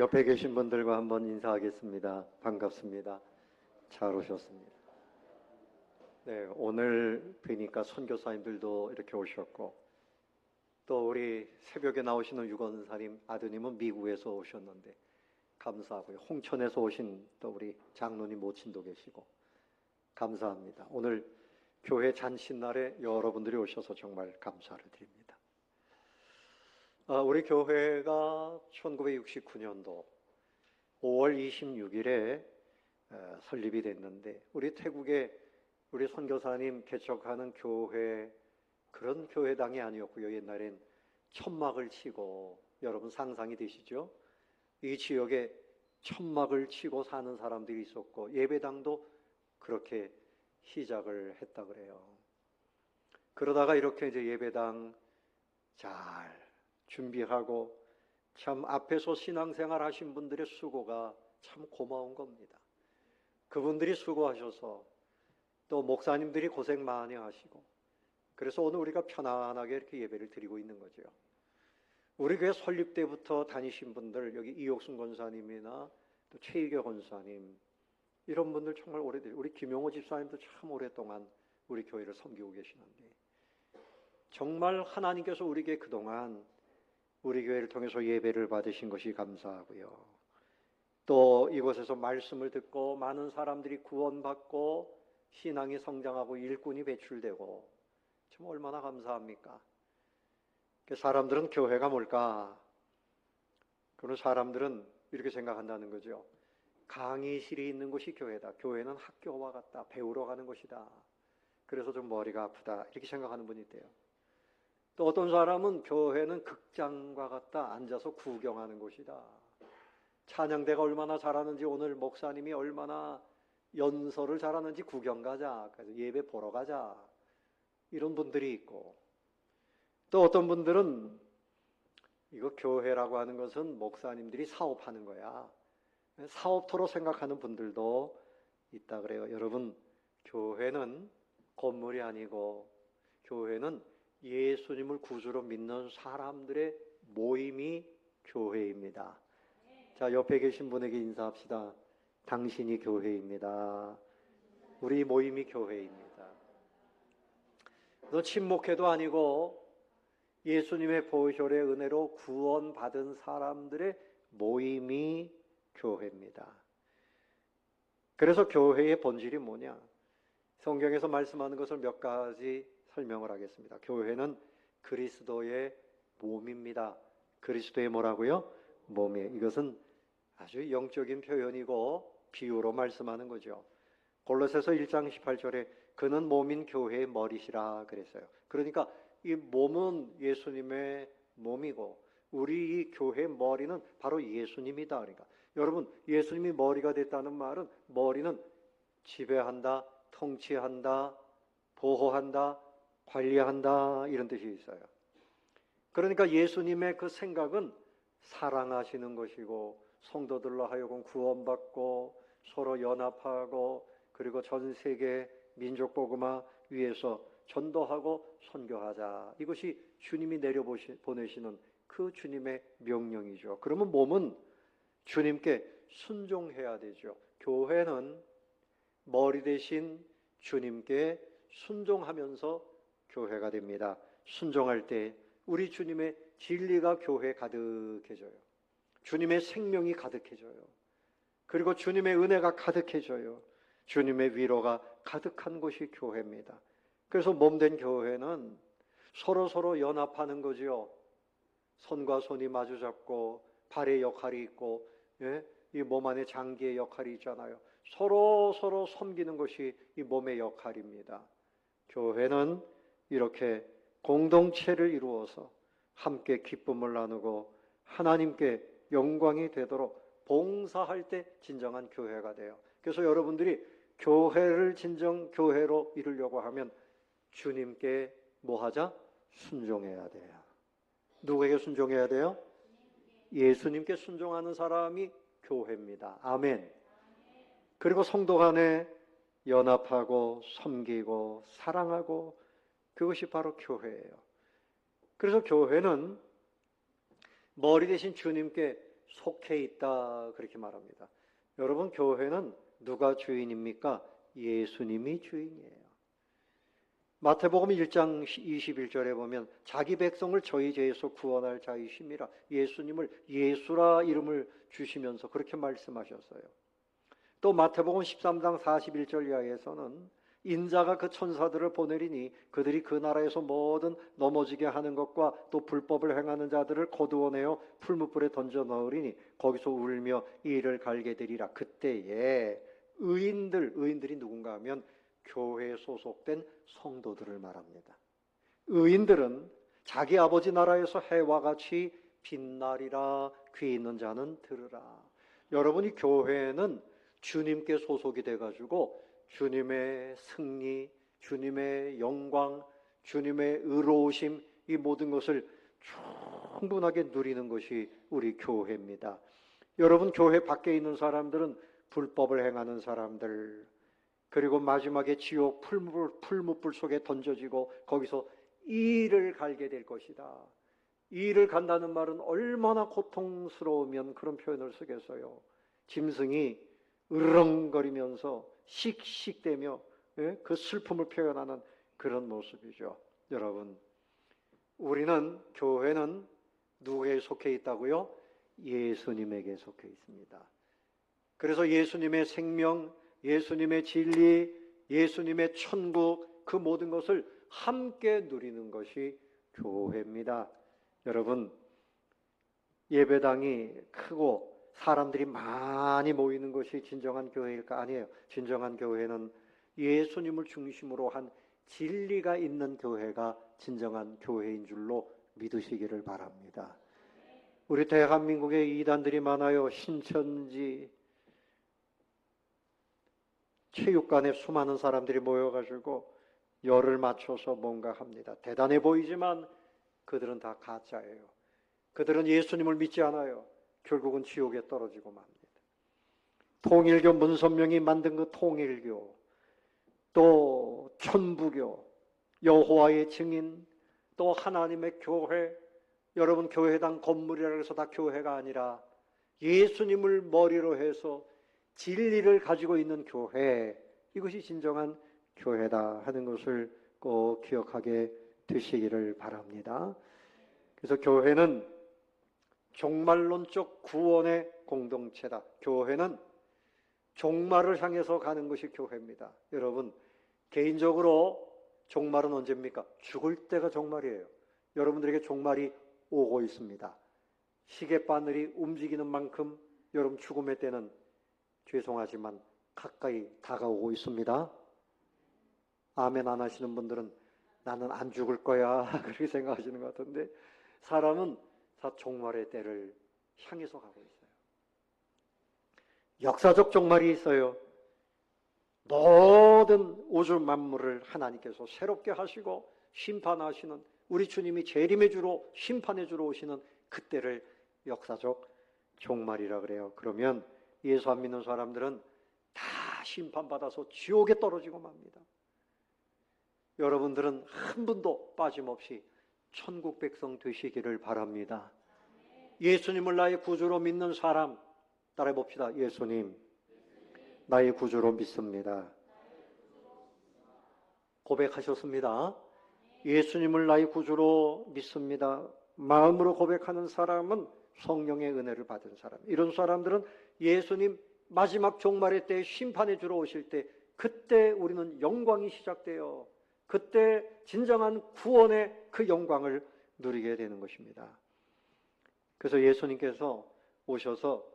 옆에 계신 분들과 한번 인사하겠습니다. 반갑습니다. 잘 오셨습니다. 네, 오늘 뵈니까 선교사님들도 이렇게 오셨고, 또 우리 새벽에 나오시는 유건사님 아드님은 미국에서 오셨는데 감사하고요. 홍천에서 오신 또 우리 장로님 모친도 계시고 감사합니다. 오늘 교회 잔칫날에 여러분들이 오셔서 정말 감사를 드립니다. 우리 교회가 1969년도 5월 26일에 설립이 됐는데, 우리 태국에 우리 선교사님 개척하는 교회, 그런 교회당이 아니었고요. 옛날엔 천막을 치고, 여러분 상상이 되시죠? 이 지역에 천막을 치고 사는 사람들이 있었고, 예배당도 그렇게 시작을 했다 그래요. 그러다가 이렇게 이제 예배당 잘 준비하고, 참 앞에서 신앙생활 하신 분들의 수고가 참 고마운 겁니다. 그분들이 수고하셔서 또 목사님들이 고생 많이 하시고, 그래서 오늘 우리가 편안하게 이렇게 예배를 드리고 있는 거죠. 우리 교회 설립 때부터 다니신 분들, 여기 이옥순 권사님이나 또 최희교 권사님, 이런 분들 정말 오래돼요. 우리 김용호 집사님도 참 오랫동안 우리 교회를 섬기고 계시는데, 정말 하나님께서 우리에게 그동안 우리 교회를 통해서 예배를 받으신 것이 감사하고요. 또 이곳에서 말씀을 듣고 많은 사람들이 구원받고 신앙이 성장하고 일꾼이 배출되고, 참 얼마나 감사합니까? 사람들은 교회가 뭘까? 그런 사람들은 이렇게 생각한다는 거죠. 강의실이 있는 곳이 교회다. 교회는 학교와 같다. 배우러 가는 곳이다. 그래서 좀 머리가 아프다. 이렇게 생각하는 분이 있대요. 또 어떤 사람은 교회는 극장과 같다. 앉아서 구경하는 곳이다. 찬양대가 얼마나 잘하는지, 오늘 목사님이 얼마나 연설을 잘하는지 구경 가자. 그래서 예배 보러 가자. 이런 분들이 있고, 또 어떤 분들은 이거 교회라고 하는 것은 목사님들이 사업하는 거야. 사업토로 생각하는 분들도 있다 그래요. 여러분, 교회는 건물이 아니고 교회는 예수님을 구주로 믿는 사람들의 모임이 교회입니다. 자, 옆에 계신 분에게 인사합시다. 당신이 교회입니다. 우리 모임이 교회입니다. 너 친목회도 아니고 예수님의 보혈의 은혜로 구원받은 사람들의 모임이 교회입니다. 그래서 교회의 본질이 뭐냐? 성경에서 말씀하는 것을 몇 가지 설명을 하겠습니다. 교회는 그리스도의 몸입니다. 그리스도의 뭐라고요? 몸이에요. 이것은 아주 영적인 표현이고 비유로 말씀하는 거죠. 골로새서 1장 18절에 그는 몸인 교회의 머리시라 그랬어요. 그러니까 이 몸은 예수님의 몸이고 우리 이 교회의 머리는 바로 예수님이다. 그러니까 여러분, 예수님이 머리가 됐다는 말은 머리는 지배한다, 통치한다, 보호한다, 관리한다, 이런 뜻이 있어요. 그러니까 예수님의 그 생각은 사랑하시는 것이고, 성도들로 하여금 구원받고 서로 연합하고, 그리고 전 세계 민족 복음화 위해서 전도하고 선교하자. 이것이 주님이 내려보내시는 그 주님의 명령이죠. 그러면 몸은 주님께 순종해야 되죠. 교회는 머리 대신 주님께 순종하면서 교회가 됩니다. 순종할 때 우리 주님의 진리가 교회에 가득해져요. 주님의 생명이 가득해져요. 그리고 주님의 은혜가 가득해져요. 주님의 위로가 가득한 곳이 교회입니다. 그래서 몸된 교회는 서로 연합하는 거지요. 손과 손이 마주 잡고 발의 역할이 있고, 이 몸 안에 장기의 역할이 있잖아요. 서로 섬기는 것이 이 몸의 역할입니다. 교회는 이렇게 공동체를 이루어서 함께 기쁨을 나누고 하나님께 영광이 되도록 봉사할 때 진정한 교회가 돼요. 그래서 여러분들이 교회를 진정 교회로 이루려고 하면 주님께 뭐 하자? 순종해야 돼요. 누구에게 순종해야 돼요? 예수님께 순종하는 사람이 교회입니다. 아멘. 그리고 성도 간에 연합하고 섬기고 사랑하고, 그것이 바로 교회예요. 그래서 교회는 머리 대신 주님께 속해 있다 그렇게 말합니다. 여러분, 교회는 누가 주인입니까? 예수님이 주인이에요. 마태복음 1장 21절에 보면 자기 백성을 저희 죄에서 구원할 자이심이라, 예수님을 예수라 이름을 주시면서 그렇게 말씀하셨어요. 또 마태복음 13장 41절 이하에서는 인자가 그 천사들을 보내리니 그들이 그 나라에서 뭐든 넘어지게 하는 것과 또 불법을 행하는 자들을 거두어내어 풀무불에 던져 넣으리니 거기서 울며 이를 갈게 되리라. 그때에 의인들이 누군가 하면 교회에 소속된 성도들을 말합니다. 의인들은 자기 아버지 나라에서 해와 같이 빛나리라. 귀 있는 자는 들으라. 여러분이 교회는 주님께 소속이 돼가지고 주님의 승리, 주님의 영광, 주님의 의로우심, 이 모든 것을 충분하게 누리는 것이 우리 교회입니다. 여러분, 교회 밖에 있는 사람들은 불법을 행하는 사람들, 그리고 마지막에 지옥 풀무불 속에 던져지고 거기서 이를 갈게 될 것이다. 이를 간다는 말은 얼마나 고통스러우면 그런 표현을 쓰겠어요. 짐승이 으렁거리면서 씩씩대며 그 슬픔을 표현하는 그런 모습이죠. 여러분, 우리는, 교회는 누구에게 속해 있다고요? 예수님에게 속해 있습니다. 그래서 예수님의 생명, 예수님의 진리, 예수님의 천국, 그 모든 것을 함께 누리는 것이 교회입니다. 여러분, 예배당이 크고 사람들이 많이 모이는 것이 진정한 교회일까? 아니에요. 진정한 교회는 예수님을 중심으로 한 진리가 있는 교회가 진정한 교회인 줄로 믿으시기를 바랍니다. 우리 대한민국에 이단들이 많아요. 신천지, 체육관에 수많은 사람들이 모여가지고 열을 맞춰서 뭔가 합니다. 대단해 보이지만 그들은 다 가짜예요. 그들은 예수님을 믿지 않아요. 결국은 지옥에 떨어지고 맙니다. 통일교 문선명이 만든 그 통일교, 또 천부교, 여호와의 증인, 또 하나님의 교회, 여러분, 교회당 건물이라 해서 다 교회가 아니라 예수님을 머리로 해서 진리를 가지고 있는 교회, 이것이 진정한 교회다 하는 것을 꼭 기억하게 되시기를 바랍니다. 그래서 교회는 종말론적 구원의 공동체다. 교회는 종말을 향해서 가는 것이 교회입니다. 여러분, 개인적으로 종말은 언제입니까? 죽을 때가 종말이에요. 여러분들에게 종말이 오고 있습니다. 시계바늘이 움직이는 만큼 여러분 죽음의 때는 죄송하지만 가까이 다가오고 있습니다. 아멘 안 하시는 분들은 나는 안 죽을 거야 그렇게 생각하시는 것 같은데, 사람은 다 종말의 때를 향해서 가고 있어요. 역사적 종말이 있어요. 모든 우주 만물을 하나님께서 새롭게 하시고 심판하시는, 우리 주님이 재림의 주로 심판의 주로 오시는 그때를 역사적 종말이라 그래요. 그러면 예수 안 믿는 사람들은 다 심판받아서 지옥에 떨어지고 맙니다. 여러분들은 한 분도 빠짐없이 천국 백성 되시기를 바랍니다. 예수님을 나의 구주로 믿는 사람 따라해 봅시다. 예수님, 나의 구주로 믿습니다. 고백하셨습니다. 예수님을 나의 구주로 믿습니다. 마음으로 고백하는 사람은 성령의 은혜를 받은 사람. 이런 사람들은 예수님 마지막 종말의 때 심판의 주로 오실 때, 그때 우리는 영광이 시작돼요. 그때 진정한 구원의 그 영광을 누리게 되는 것입니다. 그래서 예수님께서 오셔서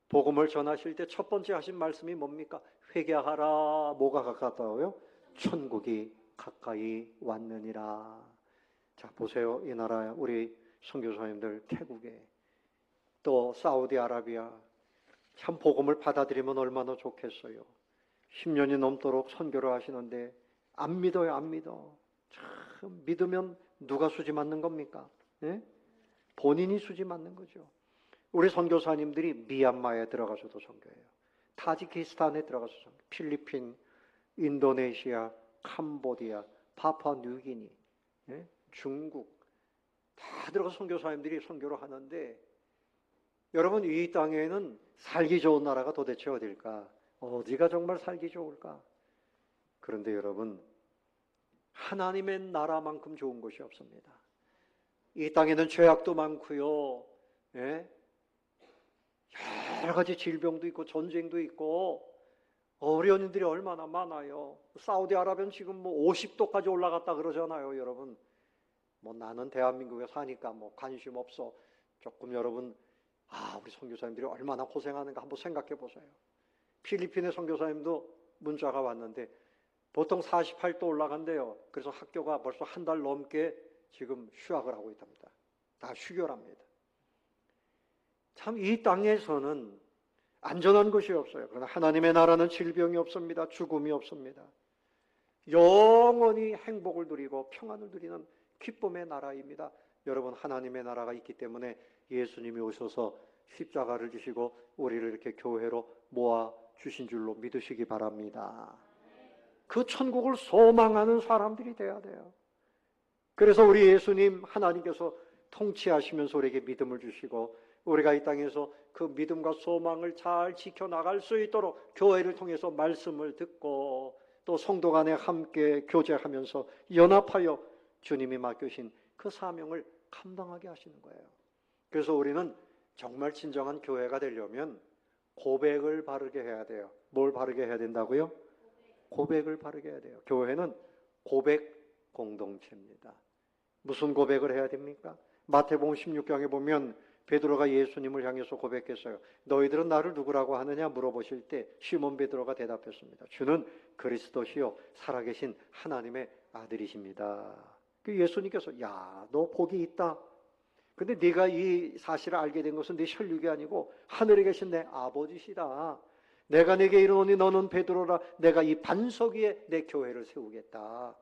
복음을 전하실 때 첫 번째 하신 말씀이 뭡니까? 회개하라. 뭐가 가깝다고요? 천국이 가까이 왔느니라. 자, 보세요. 이 나라 우리 선교사님들, 태국에, 또 사우디아라비아, 참 복음을 받아들이면 얼마나 좋겠어요. 10년이 넘도록 선교를 하시는데 안 믿어요. 안 믿어. 참, 믿으면 누가 수지 맞는 겁니까? 예? 본인이 수지 맞는 거죠. 우리 선교사님들이 미얀마에 들어가서도 선교해요. 타지키스탄에 들어가서 선교, 필리핀, 인도네시아, 캄보디아, 파푸아뉴기니, 예? 중국 다 들어가서 선교사님들이 선교를 하는데 여러분, 이 땅에는 살기 좋은 나라가 도대체 어딜까? 어디가 정말 살기 좋을까? 그런데 여러분, 하나님의 나라만큼 좋은 곳이 없습니다. 이 땅에는 죄악도 많고요. 예? 여러 가지 질병도 있고 전쟁도 있고 어려운들이 얼마나 많아요. 사우디아라비아는 지금 뭐 50도까지 올라갔다 그러잖아요, 여러분. 뭐 나는 대한민국에 사니까 뭐 관심 없어. 조금 여러분, 우리 선교사님들이 얼마나 고생하는가 한번 생각해 보세요. 필리핀의 선교사님도 문자가 왔는데 보통 48도 올라간대요. 그래서 학교가 벌써 한 달 넘게 지금 휴학을 하고 있답니다. 다 휴교랍니다. 참 이 땅에서는 안전한 곳이 없어요. 그러나 하나님의 나라는 질병이 없습니다. 죽음이 없습니다. 영원히 행복을 누리고 평안을 누리는 기쁨의 나라입니다. 여러분, 하나님의 나라가 있기 때문에 예수님이 오셔서 십자가를 지시고 우리를 이렇게 교회로 모아 주신 줄로 믿으시기 바랍니다. 그 천국을 소망하는 사람들이 돼야 돼요. 그래서 우리 예수님 하나님께서 통치하시면서 우리에게 믿음을 주시고 우리가 이 땅에서 그 믿음과 소망을 잘 지켜나갈 수 있도록 교회를 통해서 말씀을 듣고 또 성도 간에 함께 교제하면서 연합하여 주님이 맡기신 그 사명을 감당하게 하시는 거예요. 그래서 우리는 정말 진정한 교회가 되려면 고백을 바르게 해야 돼요. 뭘 바르게 해야 된다고요? 고백을 바르게 해야 돼요. 교회는 고백 공동체입니다. 무슨 고백을 해야 됩니까? 마태복음 16장에 보면 베드로가 예수님을 향해서 고백했어요. 너희들은 나를 누구라고 하느냐 물어보실 때 시몬 베드로가 대답했습니다. 주는 그리스도시요 살아계신 하나님의 아들이십니다. 그 예수님께서 야, 너 복이 있다. 근데 네가 이 사실을 알게 된 것은 네 혈육이 아니고 하늘에 계신 내 아버지시다. 내가 네게 이르노니 너는 베드로라. 내가 이 반석 위에 내 교회를 세우겠다.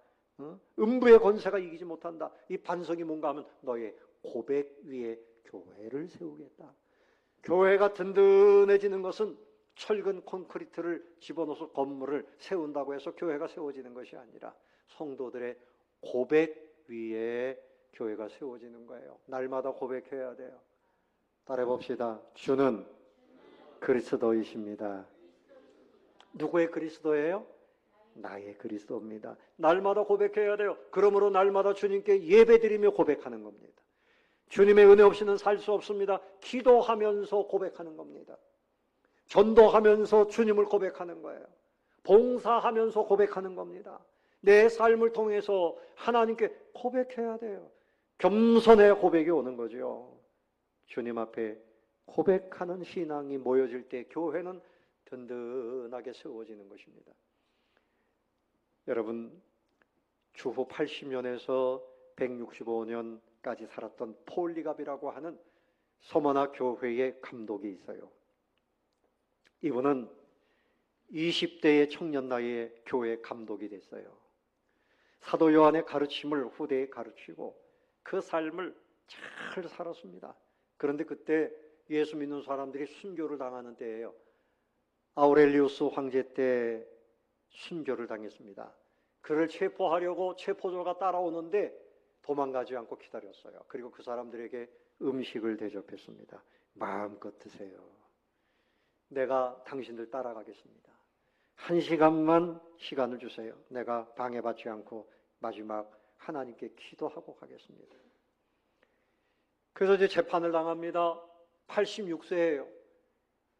음부의 권세가 이기지 못한다. 이 반석이 뭔가 하면 너의 고백 위에 교회를 세우겠다. 교회가 든든해지는 것은 철근 콘크리트를 집어넣어서 건물을 세운다고 해서 교회가 세워지는 것이 아니라 성도들의 고백 위에 교회가 세워지는 거예요. 날마다 고백해야 돼요. 따라해 봅시다. 주는 그리스도이십니다. 누구의 그리스도예요? 나의 그리스도입니다. 날마다 고백해야 돼요. 그러므로 날마다 주님께 예배드리며 고백하는 겁니다. 주님의 은혜 없이는 살 수 없습니다. 기도하면서 고백하는 겁니다. 전도하면서 주님을 고백하는 거예요. 봉사하면서 고백하는 겁니다. 내 삶을 통해서 하나님께 고백해야 돼요. 겸손의 고백이 오는 거죠. 주님 앞에 고백하는 신앙이 모여질 때 교회는 든든하게 세워지는 것입니다. 여러분, 주후 80년에서 165년까지 살았던 폴리갑이라고 하는 서머나 교회의 감독이 있어요. 이분은 20대의 청년 나이에 교회 감독이 됐어요. 사도 요한의 가르침을 후대에 가르치고 그 삶을 잘 살았습니다. 그런데 그때 예수 믿는 사람들이 순교를 당하는 때예요. 아우렐리우스 황제 때 순교를 당했습니다. 그를 체포하려고 체포조가 따라오는데 도망가지 않고 기다렸어요. 그리고 그 사람들에게 음식을 대접했습니다. 마음껏 드세요. 내가 당신들 따라가겠습니다. 1시간만 시간을 주세요. 내가 방해받지 않고 마지막 하나님께 기도하고 가겠습니다. 그래서 이제 재판을 당합니다. 86세예요.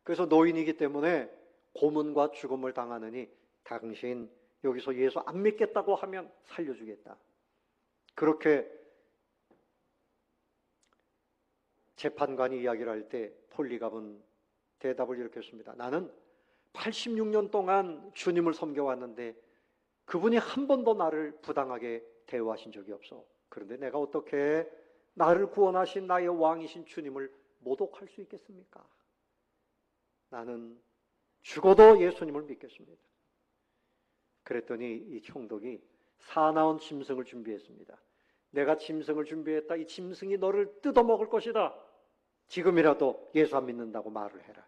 그래서 노인이기 때문에 고문과 죽음을 당하느니 당신 여기서 예수 안 믿겠다고 하면 살려주겠다. 그렇게 재판관이 이야기를 할 때 폴리갑은 대답을 이렇게 했습니다. 나는 86년 동안 주님을 섬겨왔는데 그분이 한 번도 나를 부당하게 대우하신 적이 없어. 그런데 내가 어떻게 나를 구원하신 나의 왕이신 주님을 모독할 수 있겠습니까? 나는 죽어도 예수님을 믿겠습니다. 그랬더니 이 총독이 사나운 짐승을 준비했습니다. 내가 짐승을 준비했다. 이 짐승이 너를 뜯어먹을 것이다. 지금이라도 예수 안 믿는다고 말을 해라.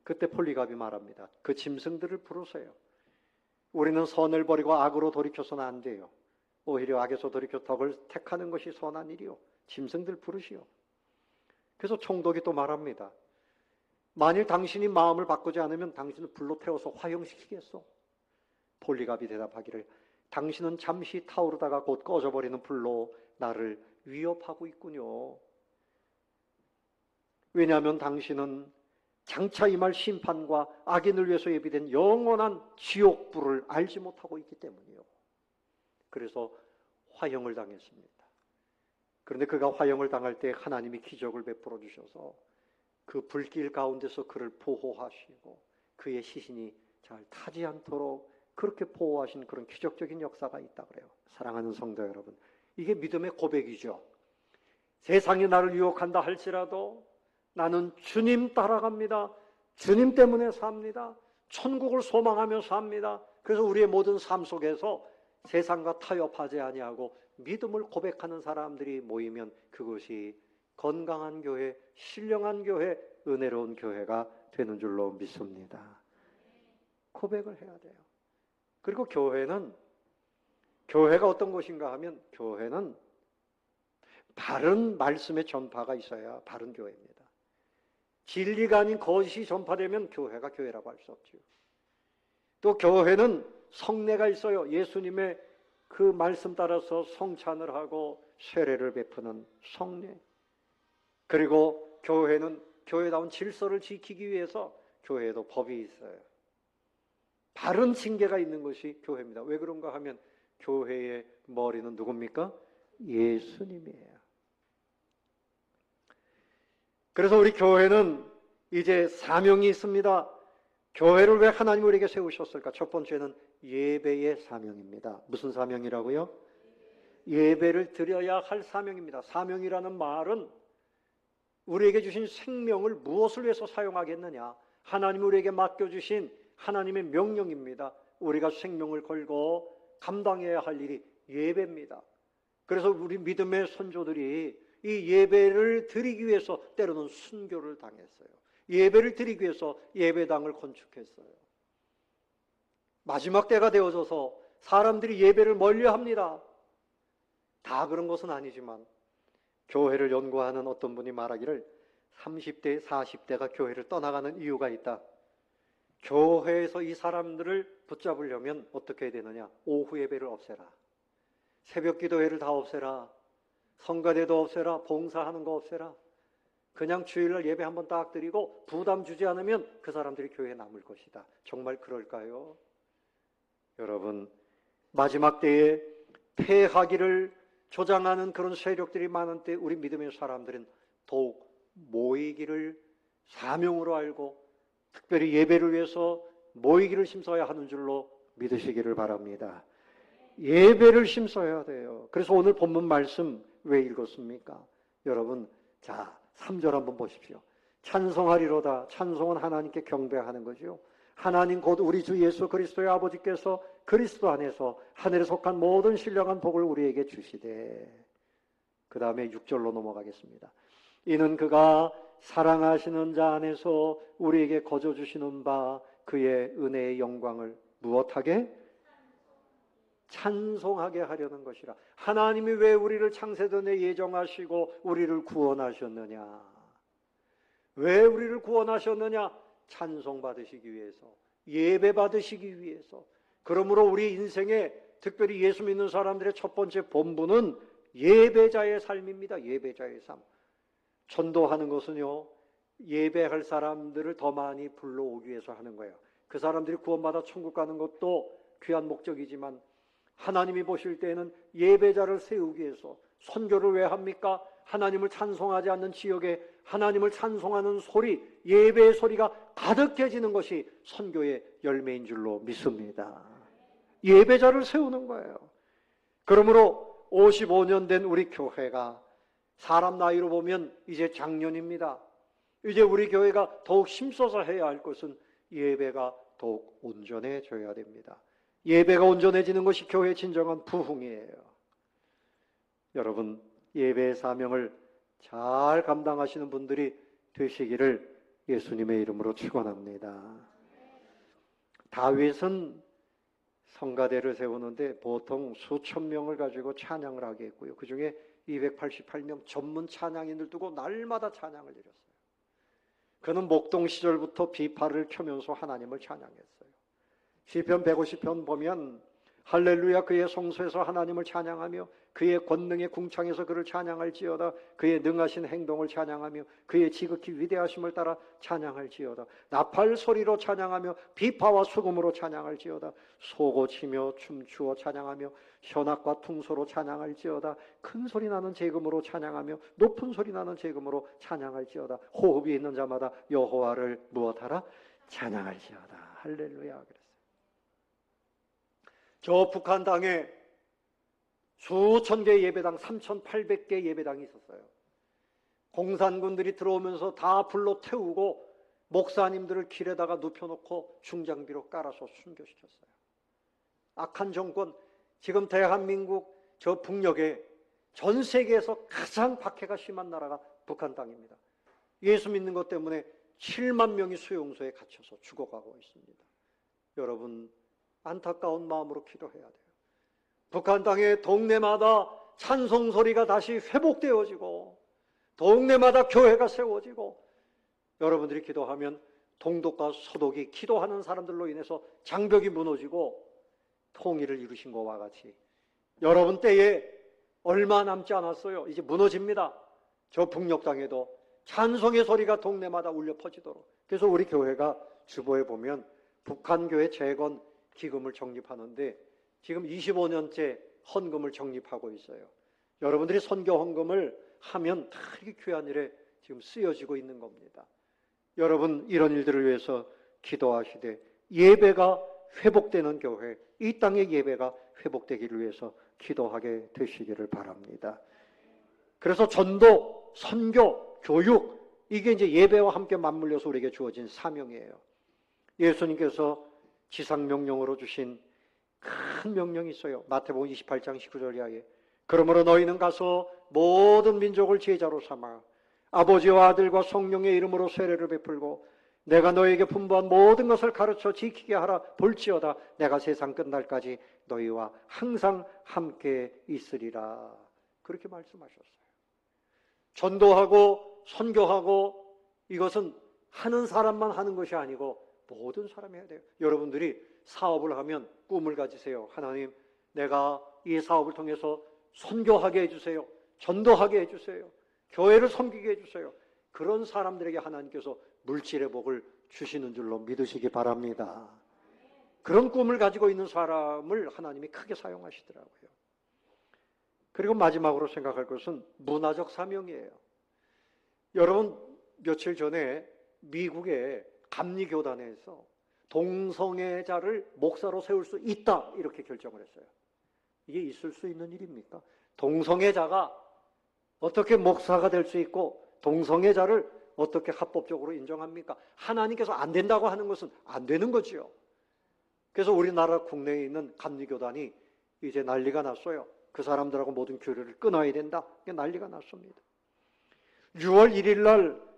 그때 폴리갑이 말합니다. 그 짐승들을 부르세요. 우리는 선을 버리고 악으로 돌이켜서는 안 돼요. 오히려 악에서 돌이켜 덕을 택하는 것이 선한 일이요. 짐승들 부르시오. 그래서 총독이 또 말합니다. 만일 당신이 마음을 바꾸지 않으면 당신을 불로 태워서 화형시키겠소. 폴리갑이 대답하기를 당신은 잠시 타오르다가 곧 꺼져버리는 불로 나를 위협하고 있군요. 왜냐하면 당신은 장차 임할 심판과 악인을 위해서 예비된 영원한 지옥불을 알지 못하고 있기 때문이요. 그래서 화형을 당했습니다. 그런데 그가 화형을 당할 때 하나님이 기적을 베풀어 주셔서 그 불길 가운데서 그를 보호하시고 그의 시신이 잘 타지 않도록 그렇게 보호하신 그런 기적적인 역사가 있다 그래요. 사랑하는 성도 여러분, 이게 믿음의 고백이죠. 세상이 나를 유혹한다 할지라도 나는 주님 따라갑니다. 주님 때문에 삽니다. 천국을 소망하며 삽니다. 그래서 우리의 모든 삶 속에서 세상과 타협하지 아니하고 믿음을 고백하는 사람들이 모이면 그것이 건강한 교회, 신령한 교회, 은혜로운 교회가 되는 줄로 믿습니다. 고백을 해야 돼요. 그리고 교회가 어떤 곳인가 하면 교회는 바른 말씀의 전파가 있어야 바른 교회입니다. 진리가 아닌 거짓이 전파되면 교회가 교회라고 할 수 없죠. 또 교회는 성례가 있어요. 예수님의 그 말씀 따라서 성찬을 하고 세례를 베푸는 성례. 그리고 교회는 교회다운 질서를 지키기 위해서 교회에도 법이 있어요. 바른 징계가 있는 것이 교회입니다. 왜 그런가 하면 교회의 머리는 누굽니까? 예수님이에요. 그래서 우리 교회는 이제 사명이 있습니다. 교회를 왜 하나님 우리에게 세우셨을까? 첫 번째는 예배의 사명입니다. 무슨 사명이라고요? 예배를 드려야 할 사명입니다. 사명이라는 말은 우리에게 주신 생명을 무엇을 위해서 사용하겠느냐? 하나님이 우리에게 맡겨주신 하나님의 명령입니다. 우리가 생명을 걸고 감당해야 할 일이 예배입니다. 그래서 우리 믿음의 선조들이 이 예배를 드리기 위해서 때로는 순교를 당했어요. 예배를 드리기 위해서 예배당을 건축했어요. 마지막 때가 되어져서 사람들이 예배를 멀리합니다. 다 그런 것은 아니지만 교회를 연구하는 어떤 분이 말하기를 30대, 40대가 교회를 떠나가는 이유가 있다. 교회에서 이 사람들을 붙잡으려면 어떻게 해야 되느냐? 오후 예배를 없애라. 새벽 기도회를 다 없애라. 성가대도 없애라. 봉사하는 거 없애라. 그냥 주일날 예배 한번 딱 드리고 부담 주지 않으면 그 사람들이 교회에 남을 것이다. 정말 그럴까요? 여러분, 마지막 때에 패하기를 조장하는 그런 세력들이 많은 때 우리 믿음의 사람들은 더욱 모이기를 사명으로 알고 특별히 예배를 위해서 모이기를 힘써야 하는 줄로 믿으시기를 바랍니다. 예배를 힘써야 돼요. 그래서 오늘 본문 말씀 왜 읽었습니까? 여러분, 자 3절 한번 보십시오. 찬송하리로다. 찬송은 하나님께 경배하는 거죠. 하나님 곧 우리 주 예수 그리스도의 아버지께서 그리스도 안에서 하늘에 속한 모든 신령한 복을 우리에게 주시되, 그 다음에 6절로 넘어가겠습니다. 이는 그가 사랑하시는 자 안에서 우리에게 거저 주시는 바 그의 은혜의 영광을 무엇하게? 찬송하게 하려는 것이라. 하나님이 왜 우리를 창세전에 예정하시고 우리를 구원하셨느냐? 왜 우리를 구원하셨느냐? 찬송 받으시기 위해서, 예배 받으시기 위해서. 그러므로 우리 인생에 특별히 예수 믿는 사람들의 첫 번째 본분은 예배자의 삶입니다. 예배자의 삶. 전도하는 것은요, 예배할 사람들을 더 많이 불러오기 위해서 하는 거예요. 그 사람들이 구원받아 천국 가는 것도 귀한 목적이지만 하나님이 보실 때에는 예배자를 세우기 위해서. 선교를 왜 합니까? 하나님을 찬송하지 않는 지역에 하나님을 찬송하는 소리, 예배의 소리가 가득해지는 것이 선교의 열매인 줄로 믿습니다. 예배자를 세우는 거예요. 그러므로 55년 된 우리 교회가 사람 나이로 보면 이제 작년입니다. 이제 우리 교회가 더욱 힘써서 해야 할 것은 예배가 더욱 온전해져야 됩니다. 예배가 온전해지는 것이 교회의 진정한 부흥이에요. 여러분, 예배의 사명을 잘 감당하시는 분들이 되시기를 예수님의 이름으로 축원합니다. 다윗은 성가대를 세우는데 보통 수천 명을 가지고 찬양을 하게 했고요. 그 중에 288명 전문 찬양인을 두고 날마다 찬양을 드렸어요. 그는 목동 시절부터 비파를 켜면서 하나님을 찬양했어요. 시편 150편 보면 할렐루야 그의 성소에서 하나님을 찬양하며 그의 권능의 궁창에서 그를 찬양할지어다. 그의 능하신 행동을 찬양하며 그의 지극히 위대하심을 따라 찬양할지어다. 나팔 소리로 찬양하며 비파와 수금으로 찬양할지어다. 소고치며 춤추어 찬양하며 현악과 퉁소로 찬양할지어다. 큰 소리 나는 제금으로 찬양하며 높은 소리 나는 제금으로 찬양할지어다. 호흡이 있는 자마다 여호와를 무엇하라? 찬양할지어다. 할렐루야. 저 북한 땅에 수천 개의 예배당, 3,800개 예배당이 있었어요. 공산군들이 들어오면서 다 불러 태우고 목사님들을 길에다가 눕혀놓고 중장비로 깔아서 순교시켰어요. 악한 정권, 지금 대한민국 저 북녘에 전 세계에서 가장 박해가 심한 나라가 북한 땅입니다. 예수 믿는 것 때문에 7만 명이 수용소에 갇혀서 죽어가고 있습니다. 여러분, 안타까운 마음으로 기도해야 돼요. 북한 땅의 동네마다 찬송 소리가 다시 회복되어지고 동네마다 교회가 세워지고 여러분들이 기도하면 동독과 서독이 기도하는 사람들로 인해서 장벽이 무너지고 통일을 이루신 것과 같이 여러분 때에 얼마 남지 않았어요. 이제 무너집니다. 저 북녘 땅에도 찬송의 소리가 동네마다 울려 퍼지도록. 그래서 우리 교회가 주보에 보면 북한교회 재건 기금을 적립하는데 지금 25년째 헌금을 적립하고 있어요. 여러분들이 선교 헌금을 하면 다 이렇게 귀한 일에 지금 쓰여지고 있는 겁니다. 여러분 이런 일들을 위해서 기도하시되 예배가 회복되는 교회, 이 땅의 예배가 회복되기를 위해서 기도하게 되시기를 바랍니다. 그래서 전도, 선교, 교육 이게 이제 예배와 함께 맞물려서 우리에게 주어진 사명이에요. 예수님께서 지상명령으로 주신 큰 명령이 있어요. 마태복음 28장 19절 이하에 그러므로 너희는 가서 모든 민족을 제자로 삼아 아버지와 아들과 성령의 이름으로 세례를 베풀고 내가 너희에게 분부한 모든 것을 가르쳐 지키게 하라. 볼지어다 내가 세상 끝날까지 너희와 항상 함께 있으리라. 그렇게 말씀하셨어요. 전도하고 선교하고 이것은 하는 사람만 하는 것이 아니고 모든 사람이 해야 돼요. 여러분들이 사업을 하면 꿈을 가지세요. 하나님, 내가 이 사업을 통해서 선교하게 해주세요. 전도하게 해주세요. 교회를 섬기게 해주세요. 그런 사람들에게 하나님께서 물질의 복을 주시는 줄로 믿으시기 바랍니다. 그런 꿈을 가지고 있는 사람을 하나님이 크게 사용하시더라고요. 그리고 마지막으로 생각할 것은 문화적 사명이에요. 여러분, 며칠 전에 미국의 감리교단에서 동성애자를 목사로 세울 수 있다 이렇게 결정을 했어요. 이게 있을 수 있는 일입니까? 동성애자가 어떻게 목사가 될 수 있고 동성애자를 어떻게 합법적으로 인정합니까? 하나님께서 안 된다고 하는 것은 안 되는 거지요. 그래서 우리나라 국내에 있는 감리교단이 이제 난리가 났어요. 그 사람들하고 모든 교류를 끊어야 된다. 난리가 났습니다. 6월 1일 날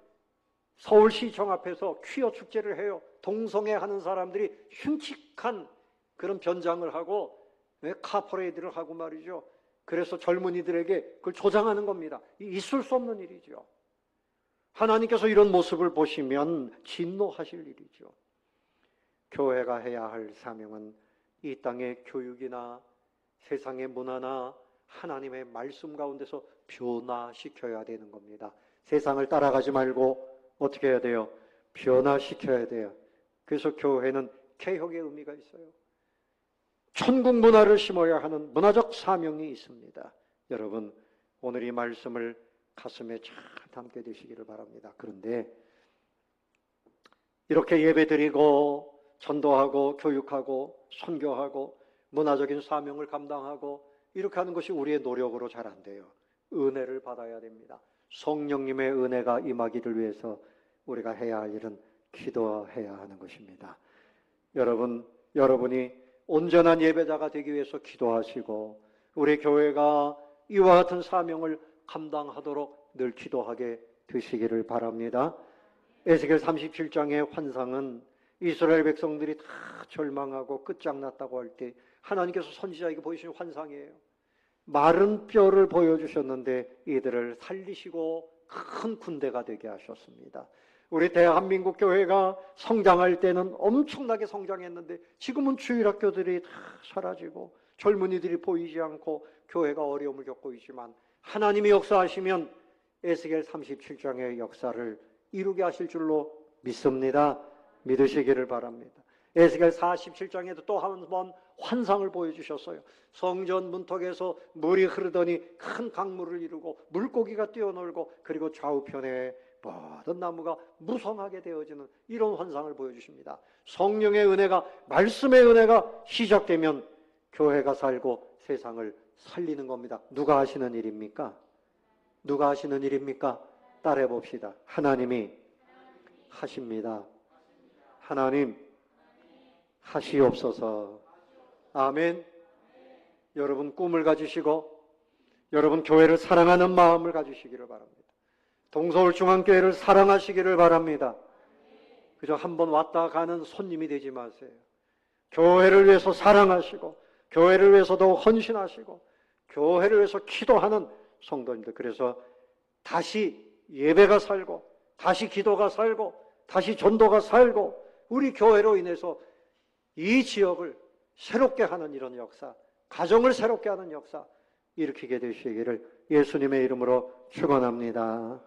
서울시청 앞에서 퀴어 축제를 해요. 동성애 하는 사람들이 흉측한 그런 변장을 하고 카퍼레이드를 하고 말이죠. 그래서 젊은이들에게 그걸 조장하는 겁니다. 있을 수 없는 일이죠. 하나님께서 이런 모습을 보시면 진노하실 일이죠. 교회가 해야 할 사명은 이 땅의 교육이나 세상의 문화나 하나님의 말씀 가운데서 변화시켜야 되는 겁니다. 세상을 따라가지 말고 어떻게 해야 돼요? 변화시켜야 돼요. 그래서 교회는 개혁의 의미가 있어요. 천국 문화를 심어야 하는 문화적 사명이 있습니다. 여러분, 오늘 이 말씀을 가슴에 잘 담게 되시기를 바랍니다. 그런데 이렇게 예배드리고 전도하고 교육하고 선교하고 문화적인 사명을 감당하고 이렇게 하는 것이 우리의 노력으로 잘 안 돼요. 은혜를 받아야 됩니다. 성령님의 은혜가 임하기를 위해서 우리가 해야 할 일은 기도해야 하는 것입니다. 여러분이 온전한 예배자가 되기 위해서 기도하시고 우리 교회가 이와 같은 사명을 감당하도록 늘 기도하게 되시기를 바랍니다. 에스겔 37장의 환상은 이스라엘 백성들이 다 절망하고 끝장났다고 할 때 하나님께서 선지자에게 보이신 환상이에요. 마른 뼈를 보여주셨는데 이들을 살리시고 큰 군대가 되게 하셨습니다. 우리 대한민국 교회가 성장할 때는 엄청나게 성장했는데 지금은 주일학교들이 다 사라지고 젊은이들이 보이지 않고 교회가 어려움을 겪고 있지만 하나님이 역사하시면 에스겔 37장의 역사를 이루게 하실 줄로 믿습니다. 믿으시기를 바랍니다. 에스겔 47장에도 또 한 번 환상을 보여주셨어요. 성전 문턱에서 물이 흐르더니 큰 강물을 이루고 물고기가 뛰어놀고 그리고 좌우편에 모든 나무가 무성하게 되어지는 이런 환상을 보여주십니다. 성령의 은혜가, 말씀의 은혜가 시작되면 교회가 살고 세상을 살리는 겁니다. 누가 하시는 일입니까? 누가 하시는 일입니까? 따라해 봅시다. 하나님이 하십니다. 하나님 하시옵소서. 아멘. 여러분 꿈을 가지시고 여러분 교회를 사랑하는 마음을 가지시기를 바랍니다. 동서울 중앙교회를 사랑하시기를 바랍니다. 그저 한번 왔다 가는 손님이 되지 마세요. 교회를 위해서 사랑하시고 교회를 위해서도 헌신하시고 교회를 위해서 기도하는 성도님들. 그래서 다시 예배가 살고 다시 기도가 살고 다시 전도가 살고 우리 교회로 인해서 이 지역을 새롭게 하는 이런 역사, 가정을 새롭게 하는 역사 일으키게 되시기를 예수님의 이름으로 축원합니다.